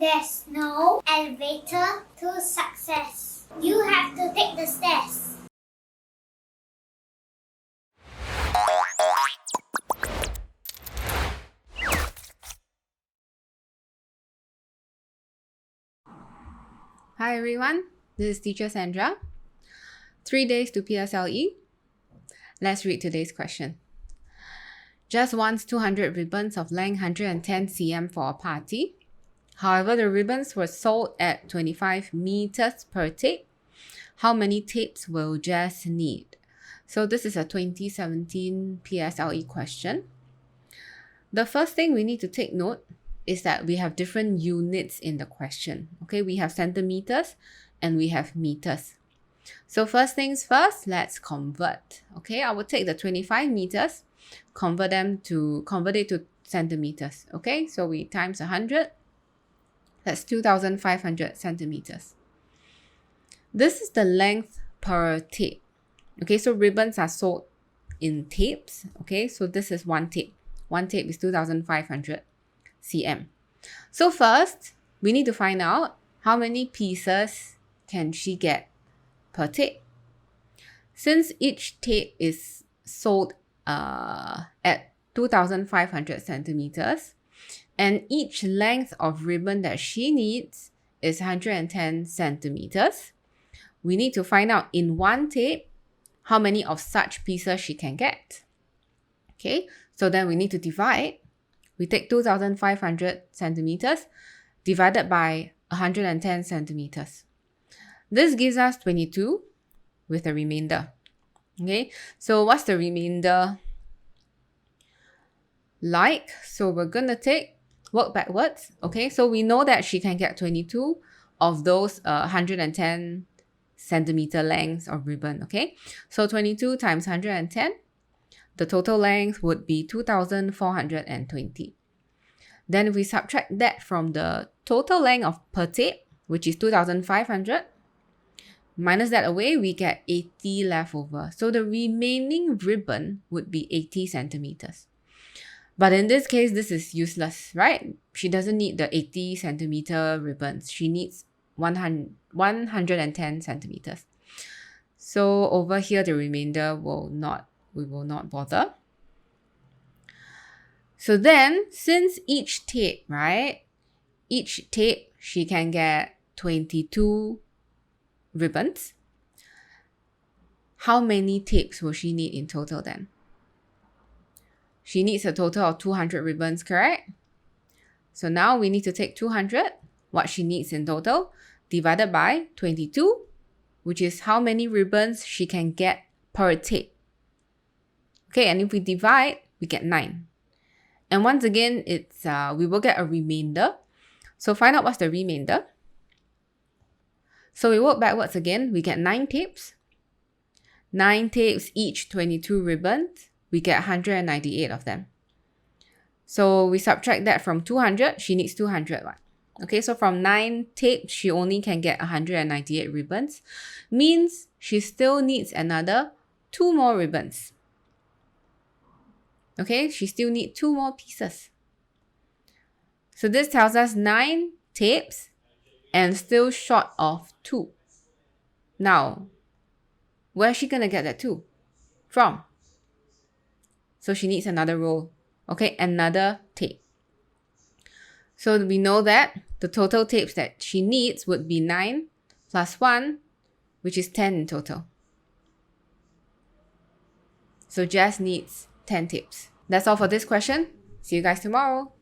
There's no elevator to success. You have to take the stairs. Hi everyone, this is Teacher Sandra. 3 days to PSLE. Let's read today's question. Just wants 200 ribbons of length 110 cm for a party. However, the ribbons were sold at 25 meters per tape. How many tapes will Jess need? So this is a 2017 PSLE question. The first thing we need to take note is that we have different units in the question. Okay, we have centimeters and we have meters. So first things first, let's convert. Okay, I will take the 25 meters, convert it to centimeters. Okay, so we times 100. That's 2,500 centimeters. This is the length per tape. Okay, so ribbons are sold in tapes. Okay, so this is one tape. One tape is 2,500 cm. So first, we need to find out how many pieces can she get per tape. Since each tape is sold at 2,500 centimeters, and each length of ribbon that she needs is 110 centimeters, we need to find out in one tape how many of such pieces she can get. Okay, so then we need to divide. We take 2,500 centimeters divided by 110 centimeters. This gives us 22 with a remainder. Okay, so what's the remainder like? So we're going to work backwards. Okay, so we know that she can get 22 of those 110 centimeter lengths of ribbon. Okay, so 22 times 110. The total length would be 2,420. Then if we subtract that from the total length of per tape, which is 2,500, minus that away, we get 80 left over. So the remaining ribbon would be 80 centimeters. But in this case, this is useless, right? She doesn't need the 80 centimeter ribbons. She needs 110 centimeters. So over here, the remainder we will not bother. So then, since each tape, she can get 22 ribbons. How many tapes will she need in total then? She needs a total of 200 ribbons, correct? So now we need to take 200, what she needs in total, divided by 22, which is how many ribbons she can get per tape. Okay, and if we divide, we get 9. And once again, we will get a remainder. So find out what's the remainder. So we work backwards again. We get 9 tapes. 9 tapes, each 22 ribbons. We get 198 of them. So we subtract that from 200. She needs 200. Okay, so from 9 tapes, she only can get 198 ribbons. Means she still needs another 2 more ribbons. Okay, she still needs 2 more pieces. So this tells us 9 tapes and still short of 2. Now, where's she going to get that 2 from? So she needs another roll. Okay, another tape. So we know that the total tapes that she needs would be 9 plus 1, which is 10 in total. So Jess needs 10 tapes. That's all for this question. See you guys tomorrow.